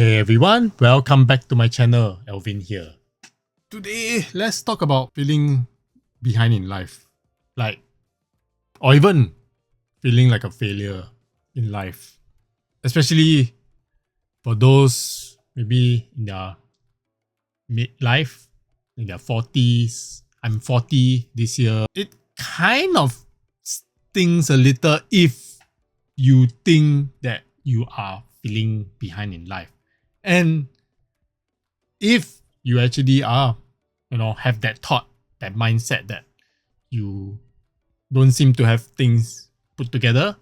Hey everyone, welcome back to my channel, Elvin here. Today, let's talk about feeling behind in life. Or even feeling like a failure in life. Especially for those maybe in their midlife, in their 40s. I'm 40 this year. It kind of stings a little if you think that you are feeling behind in life. And if you actually are, have that thought, that mindset that you don't seem to have things put together,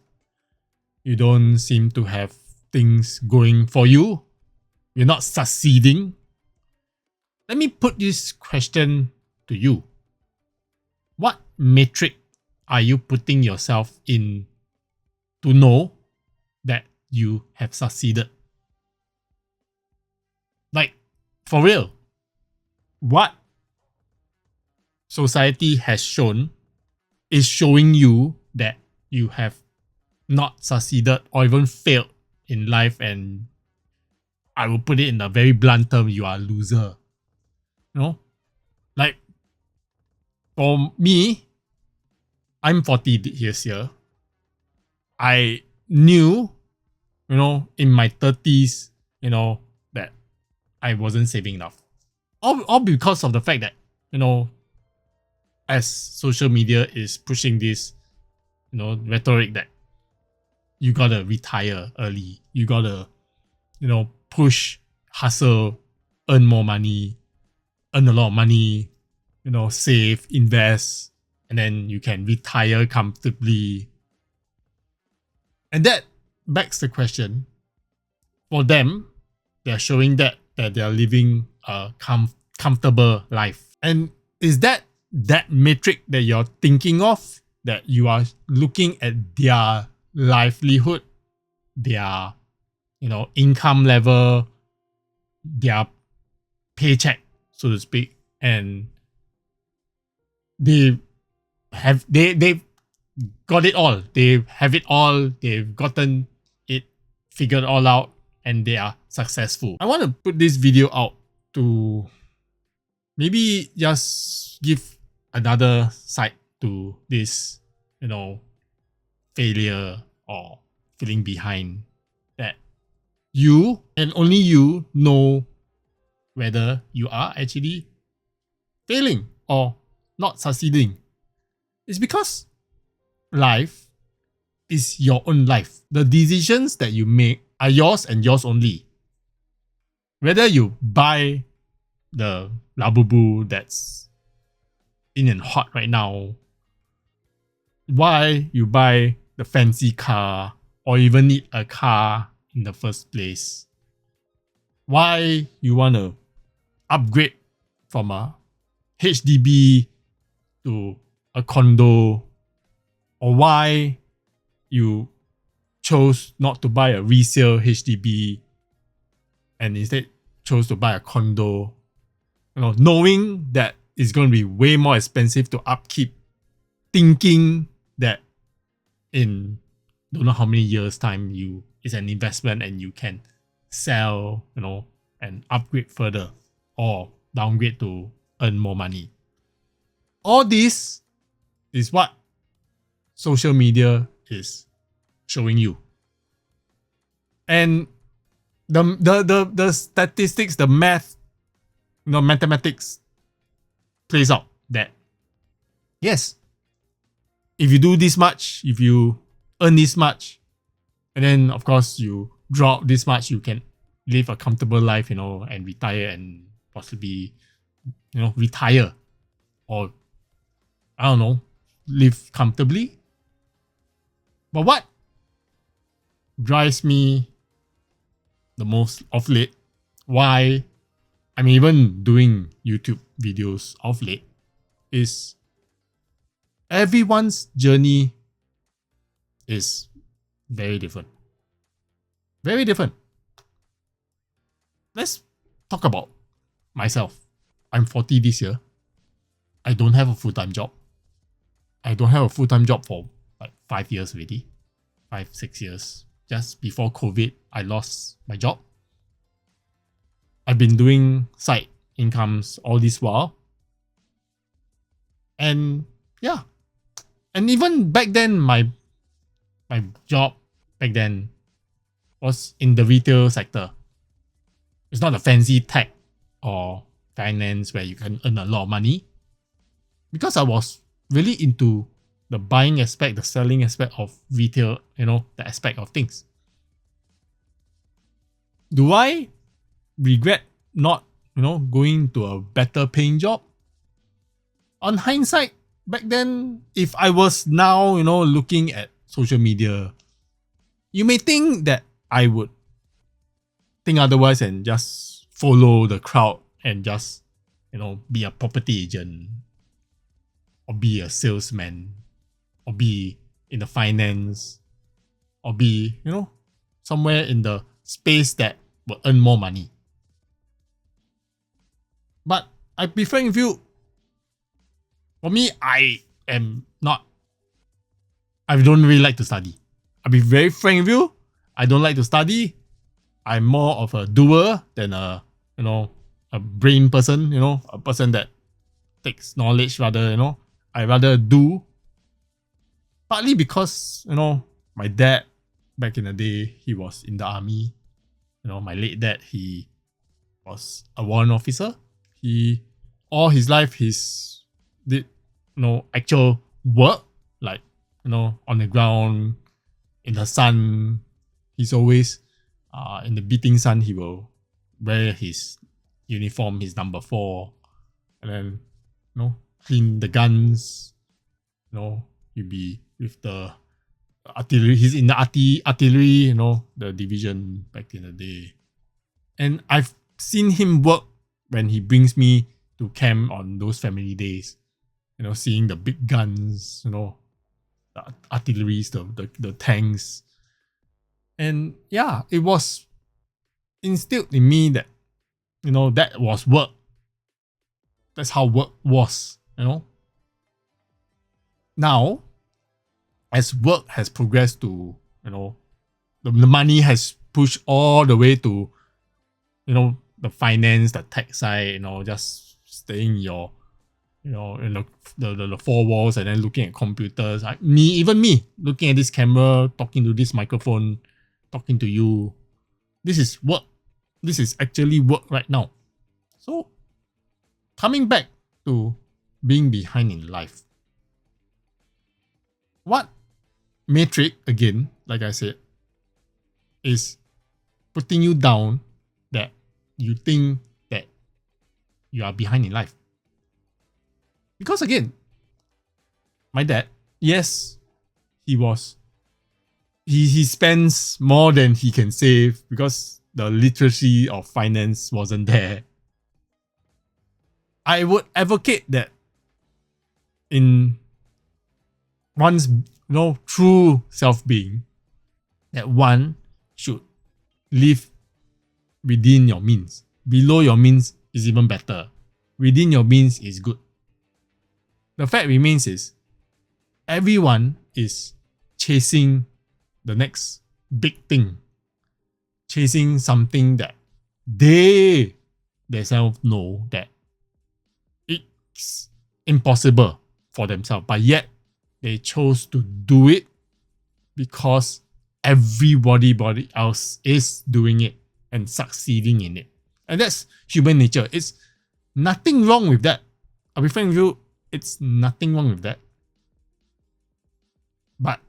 you don't seem to have things going for you, you're not succeeding, let me put this question to you. What metric are you putting yourself in to know that you have succeeded? For real, what society has shown is showing you that you have not succeeded or even failed in life, and I will put it in a very blunt term, you are a loser. For me, I'm 40 this year. I knew, in my 30s, that I wasn't saving enough. All because of the fact that, as social media is pushing this, rhetoric that you gotta retire early. You gotta, push, hustle, earn more money, earn a lot of money, save, invest, and then you can retire comfortably. And that begs the question, for them, they're showing that they are living a comfortable life. And is that metric that you're thinking of, that you are looking at their livelihood, their, income level, their paycheck, so to speak, and they've got it all. They have it all. They've gotten it figured all out, and they are successful. I want to put this video out to maybe just give another side to this, failure or feeling behind, that you and only you know whether you are actually failing or not succeeding. It's because life is your own life. The decisions that you make are yours and yours only. Whether you buy the Labubu that's in and hot right now, why you buy the fancy car or even need a car in the first place, why you want to upgrade from a HDB to a condo, or why you chose not to buy a resale HDB and instead chose to buy a condo, knowing that it's going to be way more expensive to upkeep, thinking that in don't know how many years time it's an investment and you can sell, and upgrade further or downgrade to earn more money. All this is what social media is showing you. And the statistics, the math, mathematics plays out that yes, if you do this much, if you earn this much, and then of course you draw out this much, you can live a comfortable life, and retire and possibly, retire or I don't know, live comfortably. But what drives me the most of late, why I'm even doing YouTube videos of late, is everyone's journey is very different. Very different. Let's talk about myself. I'm 40 this year. I don't have a full-time job. I don't have a full-time job for like 5 years already. 5-6 years. Just before COVID, I lost my job. I've been doing side incomes all this while. And yeah. And even back then, my job back then was in the retail sector. It's not a fancy tech or finance where you can earn a lot of money. Because I was really into the buying aspect, the selling aspect of retail, the aspect of things. Do I regret not, going to a better paying job? On hindsight, back then, if I was now, looking at social media, you may think that I would think otherwise and just follow the crowd and just, be a property agent or be a salesman or be in the finance or be, somewhere in the space that will earn more money. But I be frank with you, for me, I don't really like to study. I'll be very frank with you, I don't like to study. I'm more of a doer than a brain person, a person that takes knowledge rather, I rather do. Partly because, my dad, back in the day, he was in the army. My late dad, he was a warrant officer. He, all his life, he's did, actual work, like, on the ground, in the sun. He's always, in the beating sun, he will wear his uniform, his number 4, and then, clean the guns. He'll be with the artillery. He's in the artillery, the division back in the day. And I've seen him work when he brings me to camp on those family days. Seeing the big guns, the artilleries, the tanks. And yeah, it was instilled in me that, that was work. That's how work was, Now, as work has progressed to, the money has pushed all the way to, the finance, the tech side, just staying your, in the 4 walls and then looking at computers. Even me, looking at this camera, talking to this microphone, talking to you. This is work. This is actually work right now. So, coming back to being behind in life. What metric, again, like I said, is putting you down that you think that you are behind in life? Because again, my dad, yes, he spends more than he can save because the literacy of finance wasn't there. I would advocate that in one's true self-being, that one should live within your means. Below your means is even better. Within your means is good. The fact remains is everyone is chasing the next big thing. Chasing something that they themselves know that it's impossible for themselves, but yet they chose to do it because everybody else is doing it and succeeding in it. And that's human nature. It's nothing wrong with that. I'll be frank with you, it's nothing wrong with that. But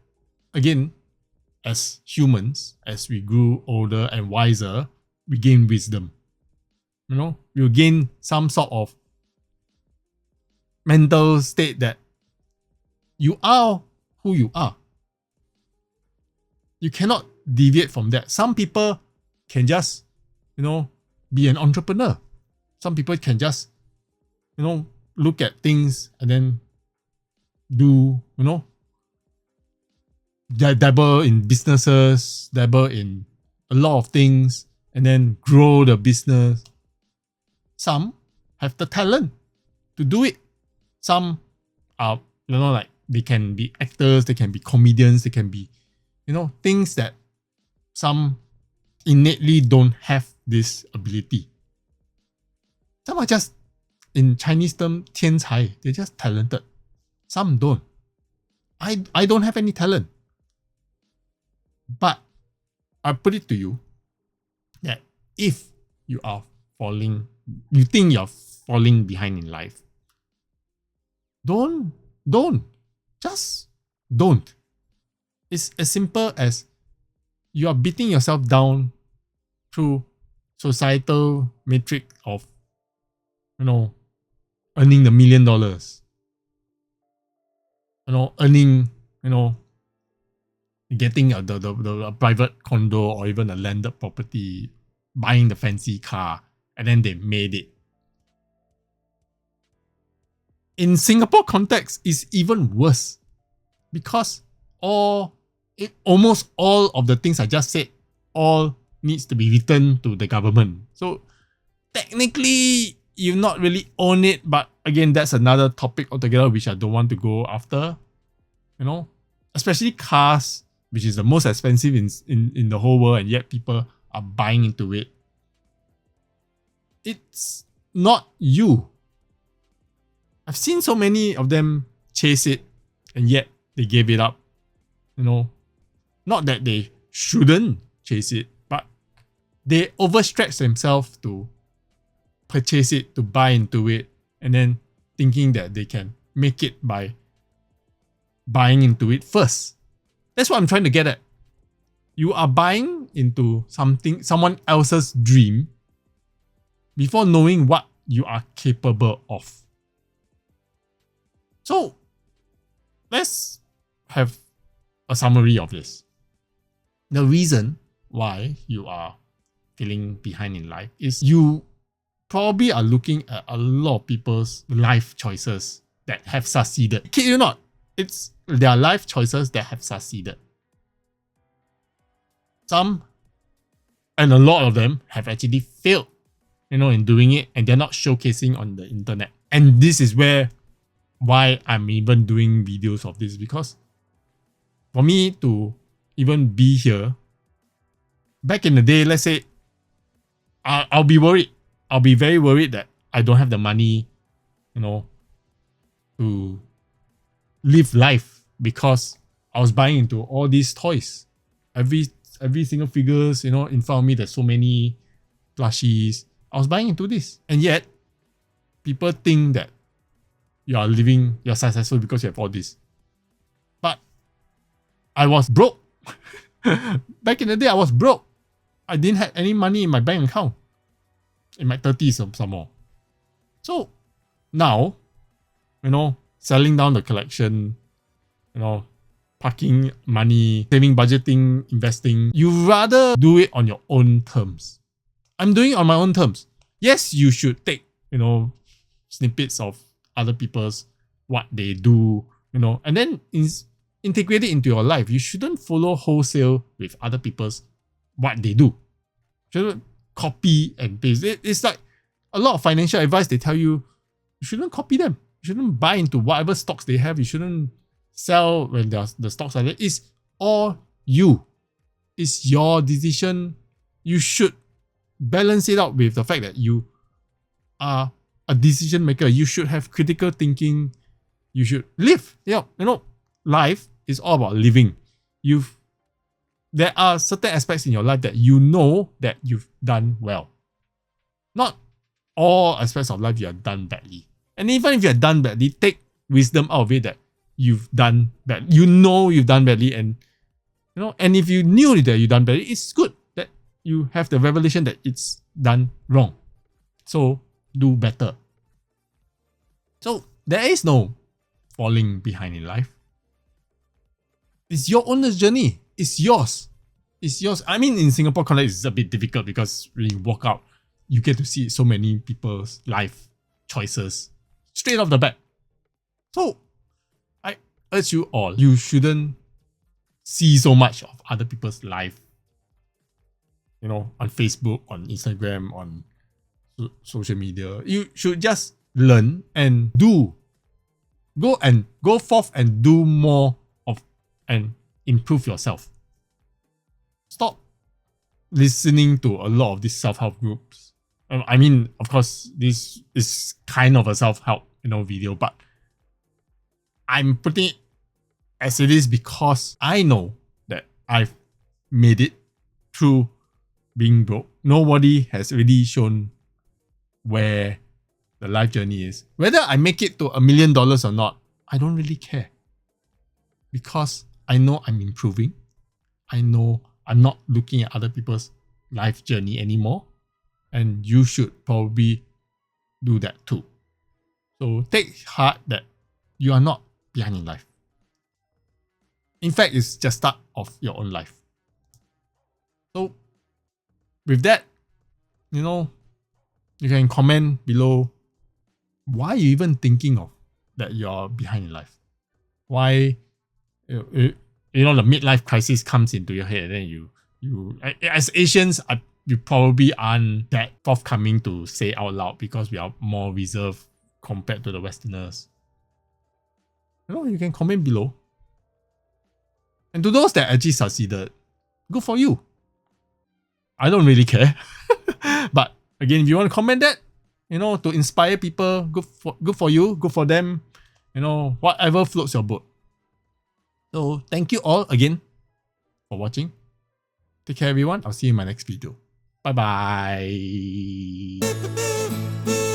again, as humans, as we grew older and wiser, we gain wisdom. We'll gain some sort of mental state that you are who you are. You cannot deviate from that. Some people can just, be an entrepreneur. Some people can just, look at things and then do, dabble in businesses, dabble in a lot of things, and then grow the business. Some have the talent to do it. Some are, like they can be actors, they can be comedians, they can be, things that some innately don't have this ability. Some are just, in Chinese term, 天才. They're just talented. Some don't. I don't have any talent. But I put it to you that if you think you're falling behind in life, just don't. It's as simple as you are beating yourself down through societal metric of, earning the $1 million, earning, getting the private condo or even a landed property, buying the fancy car, and then they made it. In Singapore context, it's even worse because almost all of the things I just said all needs to be returned to the government. So technically, you've not really own it, but again, that's another topic altogether which I don't want to go after. Especially cars, which is the most expensive in the whole world, and yet people are buying into it. It's not you. I've seen so many of them chase it, and yet they gave it up. Not that they shouldn't chase it, but they overstretch themselves to purchase it, to buy into it, and then thinking that they can make it by buying into it first. That's what I'm trying to get at. You are buying into someone else's dream before knowing what you are capable of. So, let's have a summary of this. The reason why you are feeling behind in life is you probably are looking at a lot of people's life choices that have succeeded. Kid you not, it's their life choices that have succeeded. Some, and a lot of them, have actually failed, in doing it, and they're not showcasing on the internet. And this is why I'm even doing videos of this, because for me to even be here, back in the day, let's say, I'll be worried. I'll be very worried that I don't have the money, to live life, because I was buying into all these toys. Every single figures, in front of me, there's so many plushies. I was buying into this. And yet, people think that you're successful because you have all this. But I was broke. Back in the day, I was broke. I didn't have any money in my bank account. In my 30s some more. So now, selling down the collection, parking money, saving, budgeting, investing, you rather do it on your own terms. I'm doing it on my own terms. Yes, you should take, snippets of other people's, what they do, and then integrate it into your life. You shouldn't follow wholesale with other people's, what they do. You shouldn't copy and paste. It's like a lot of financial advice, they tell you shouldn't copy them. You shouldn't buy into whatever stocks they have. You shouldn't sell when the stocks are there. It's all you. It's your decision. You should balance it out with the fact that you are a decision maker. You should have critical thinking. You should live. Life is all about living. There are certain aspects in your life that that you've done well. Not all aspects of life you have done badly. And even if you have done badly, take wisdom out of it that you've done bad. You've done badly, and and if you knew that you've done badly, it's good that you have the revelation that it's done wrong. So do better. So there is no falling behind in life. It's your owner's journey. It's yours. It's yours. I mean, in Singapore context, it's a bit difficult because when you walk out, you get to see so many people's life choices straight off the bat. So I urge you all, you shouldn't see so much of other people's life, on Facebook, on Instagram, on social media. You should just learn and do. Go forth and do more of and improve yourself. Stop listening to a lot of these self-help groups. I mean, of course, this is kind of a self-help, video, but I'm putting it as it is because I know that I've made it through being broke. Nobody has really shown where the life journey is. Whether I make it to $1 million or not, I don't really care. Because I know I'm improving. I know I'm not looking at other people's life journey anymore. And you should probably do that too. So take heart that you are not behind in life. In fact, it's just start of your own life. So with that, you can comment below why you even thinking of that you're behind in life. Why the midlife crisis comes into your head, and then you as Asians, you probably aren't that forthcoming to say out loud because we are more reserved compared to the Westerners. You can comment below. And to those that actually succeeded, good for you. I don't really care. But again, if you want to comment that, to inspire people, good for you, good for them, whatever floats your boat. So thank you all again for watching. Take care everyone. I'll see you in my next video. Bye bye.